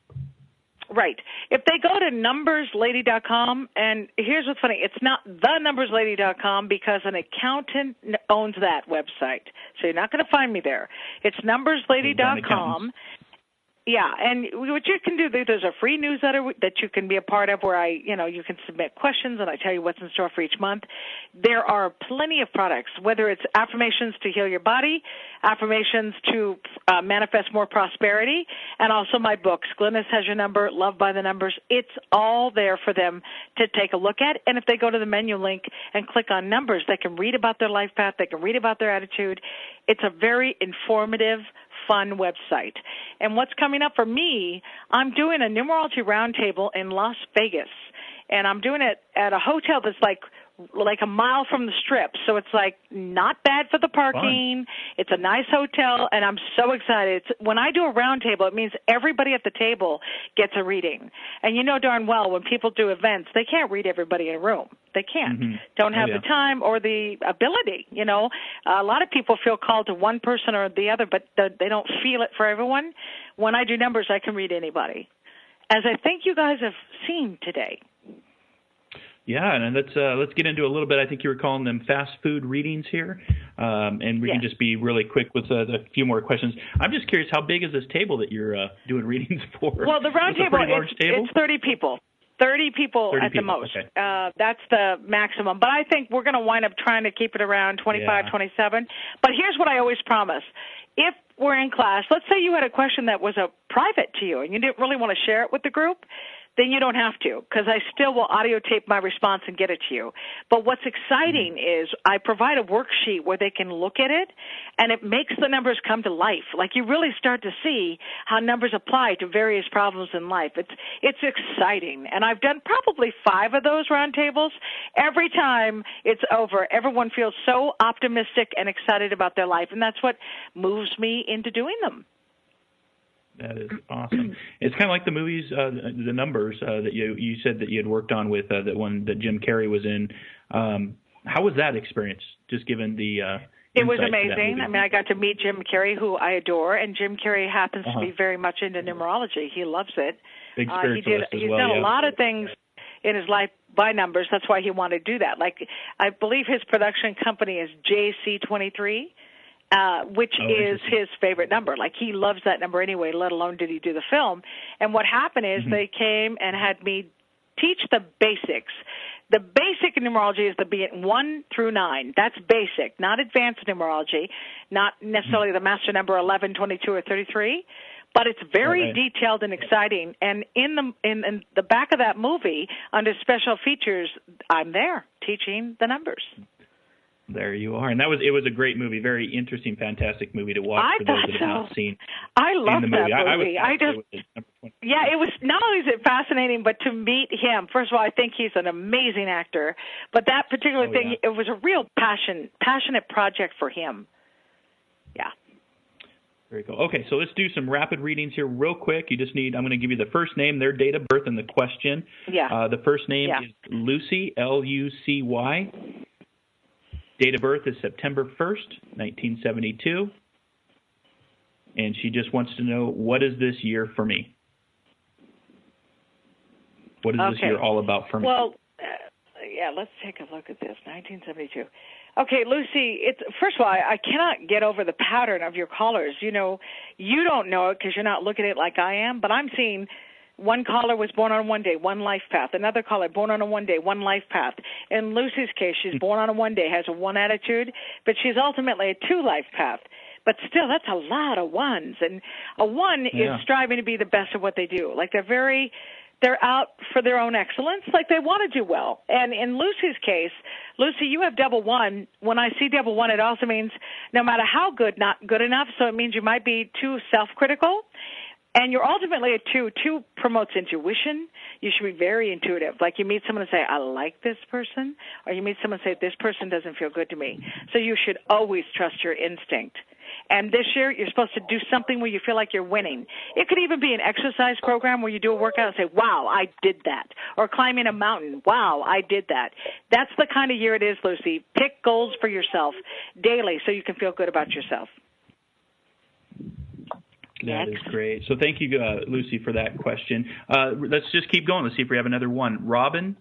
Right. If they go to numberslady.com, and here's what's funny, it's not thenumberslady.com because an accountant owns that website. So you're not going to find me there. It's numberslady.com. Yeah, and what you can do, there's a free newsletter that you can be a part of where you can submit questions and I tell you what's in store for each month. There are plenty of products, whether it's affirmations to heal your body, affirmations to manifest more prosperity, and also my books, Glynis Has Your Number, Love by the Numbers. It's all there for them to take a look at. And if they go to the menu link and click on numbers, they can read about their life path, they can read about their attitude. It's a very informative, fun website. And what's coming up for me, I'm doing a numerology roundtable in Las Vegas, and I'm doing it at a hotel that's like a mile from the Strip, so it's like not bad for the parking. Fun. It's a nice hotel, and I'm so excited. When I do a roundtable, it means everybody at the table gets a reading. And you know darn well when people do events, they can't read everybody in a room. They can't. Don't have the time or the ability, A lot of people feel called to one person or the other, but they don't feel it for everyone. When I do numbers, I can read anybody, as I think you guys have seen today. Yeah, and let's get into a little bit. I think you were calling them fast food readings here, and we can just be really quick with a few more questions. I'm just curious, how big is this table that you're doing readings for? Well, the round table, it's 30 people. 30 people at the most. Okay. That's the maximum. But I think we're going to wind up trying to keep it around 25, 27. But here's what I always promise. If we're in class, let's say you had a question that was private to you and you didn't really want to share it with the group, then you don't have to, because I still will audio tape my response and get it to you. But what's exciting is I provide a worksheet where they can look at it, and it makes the numbers come to life. Like, you really start to see how numbers apply to various problems in life. It's exciting. And I've done probably 5 of those roundtables. Every time it's over, everyone feels so optimistic and excited about their life, and that's what moves me into doing them. That is awesome. It's kind of like the movies, the Numbers that you said that you had worked on with that one that Jim Carrey was in. How was that experience? Just given the it was amazing. I mean, I got to meet Jim Carrey, who I adore, and Jim Carrey happens to be very much into numerology. He loves it. Big spiritualist he's done a lot of things in his life by numbers. That's why he wanted to do that. Like, I believe his production company is JC23. Which is his favorite number. Like, he loves that number anyway, let alone did he do the film. And what happened is they came and had me teach the basics. The basic numerology is the 1 through 9. That's basic, not advanced numerology, not necessarily the master number 11, 22, or 33. But it's very detailed and exciting. And in the back of that movie, under special features, I'm there teaching the numbers. There you are, and it was a great movie, very interesting, fantastic movie to watch for those that have not seen. I love that movie. It was not only is it fascinating, but to meet him. First of all, I think he's an amazing actor. But that particular thing, it was a real passionate project for him. Yeah. Very cool. Okay, so let's do some rapid readings here real quick. I'm going to give you the first name, their date of birth, and the question. Yeah. The first name is Lucy, Lucy. Date of birth is September 1st, 1972. And she just wants to know, what is this year for me? What is this year all about for me? Well, let's take a look at this, 1972. Okay, Lucy, first of all, I cannot get over the pattern of your callers. You know, you don't know it because you're not looking at it like I am, but I'm seeing one caller was born on one day, one life path. Another caller born on a one day, one life path. In Lucy's case, she's born on a one day, has a one attitude, but she's ultimately a 2 life path. But still, that's a lot of ones. And a 1 is striving to be the best at what they do. Like, they're out for their own excellence. Like, they want to do well. And in Lucy's case, Lucy, you have double 1. When I see double 1, it also means no matter how good, not good enough. So it means you might be too self-critical. And you're ultimately a 2. 2 promotes intuition. You should be very intuitive. Like, you meet someone and say, I like this person, or you meet someone and say, this person doesn't feel good to me. So you should always trust your instinct. And this year, you're supposed to do something where you feel like you're winning. It could even be an exercise program where you do a workout and say, wow, I did that. Or climbing a mountain, wow, I did that. That's the kind of year it is, Lucy. Pick goals for yourself daily so you can feel good about yourself. That is great. So thank you, Lucy, for that question. Let's just keep going. Let's see if we have another one. Robin,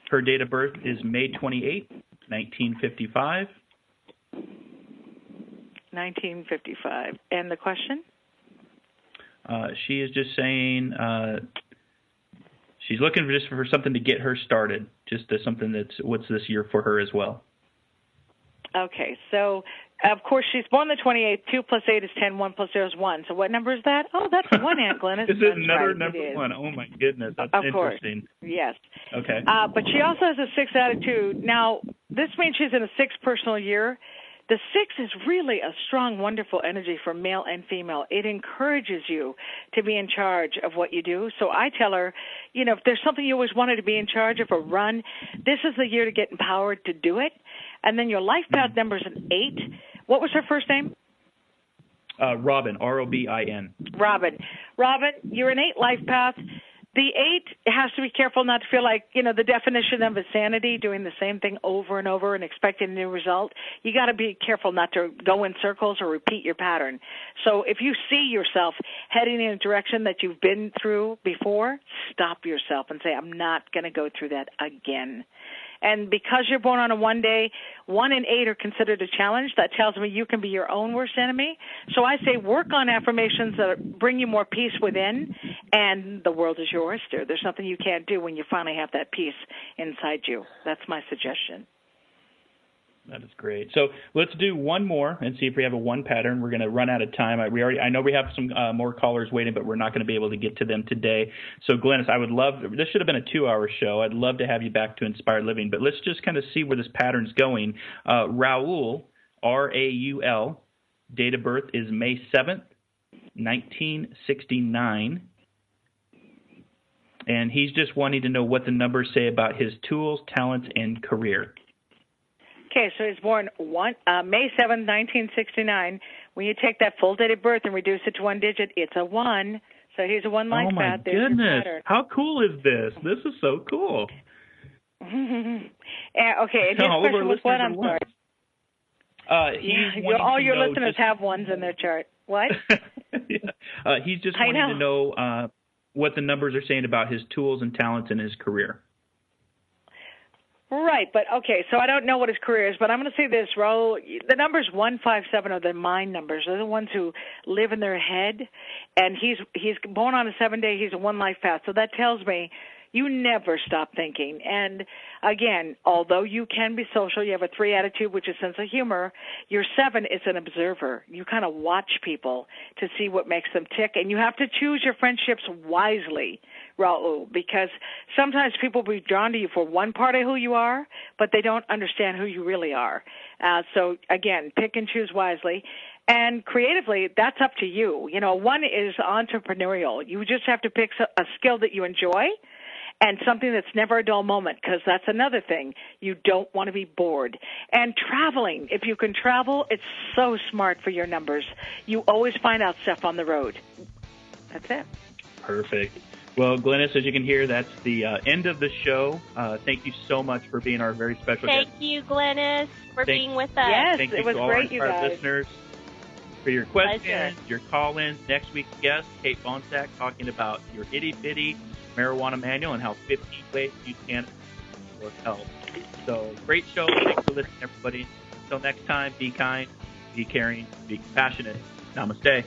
her date of birth is May 28, 1955. 1955. And the question? She is just saying she's looking for something to get her started, just something what's this year for her as well. Okay, so of course she's born the 28th. 2 plus 8 is 10. 1 plus 0 is 1. So what number is that? Oh, that's 1, Aunt Glennice. Is it another number 1? Oh my goodness, that's interesting. Of course, yes. Okay. But she also has a 6 attitude. Now this means she's in a 6 personal year. The 6 is really a strong, wonderful energy for male and female. It encourages you to be in charge of what you do. So I tell her, you know, if there's something you always wanted to be in charge of or run, this is the year to get empowered to do it. And then your life path number is an 8. What was her first name? Robin, R-O-B-I-N. Robin, you're an 8 life path. The 8 has to be careful not to feel like, you know, the definition of insanity, doing the same thing over and over and expecting a new result. You got to be careful not to go in circles or repeat your pattern. So if you see yourself heading in a direction that you've been through before, stop yourself and say, I'm not going to go through that again. And because you're born on a one day, 1 and 8 are considered a challenge. That tells me you can be your own worst enemy. So I say work on affirmations that bring you more peace within, and the world is your oyster. There's nothing you can't do when you finally have that peace inside you. That's my suggestion. That is great. So let's do one more and see if we have a one pattern. We're going to run out of time. I know we have some more callers waiting, but we're not going to be able to get to them today. So Glennice, I would love – this should have been a 2-hour show. I'd love to have you back to Inspired Living. But let's just kind of see where this pattern's going. Raul, R-A-U-L, date of birth is May 7th, 1969. And he's just wanting to know what the numbers say about his tools, talents, and career. Okay, so he's born May 7, 1969. When you take that full date of birth and reduce it to one digit, it's a 1. So he's a 1 life path. Oh, my goodness. How cool is this? This is so cool. Okay, and his question was what? I'm sorry. All your listeners have 1s in their chart. What? He's just wanting to know what the numbers are saying about his tools and talents in his career. Right, but okay, so I don't know what his career is, but I'm going to say this, Raul. The numbers 1, 5, 7 are the mind numbers. They're the ones who live in their head, and he's born on a 7-day. He's a 1 life path, so that tells me you never stop thinking. And again, although you can be social, you have a 3 attitude, which is sense of humor. Your 7 is an observer. You kind of watch people to see what makes them tick, and you have to choose your friendships wisely, Raul, because sometimes people will be drawn to you for one part of who you are, but they don't understand who you really are. So again, pick and choose wisely. And creatively, that's up to you. 1 is entrepreneurial. You just have to pick a skill that you enjoy and something that's never a dull moment, because that's another thing. You don't want to be bored. And traveling, if you can travel, it's so smart for your numbers. You always find out stuff on the road. That's it. Perfect. Well, Glennice, as you can hear, that's the end of the show. Thank you so much for being our very special guest. Thank you, Glennice, for being with us. Yes, Thank it was great, you guys. Listeners, for your questions, Pleasure. your call-ins. Next week's guest, Kate Bonsack, talking about your itty-bitty marijuana manual and how 15 ways you can for health. So, great show. Thanks for listening, everybody. Until next time, be kind, be caring, be compassionate. Namaste.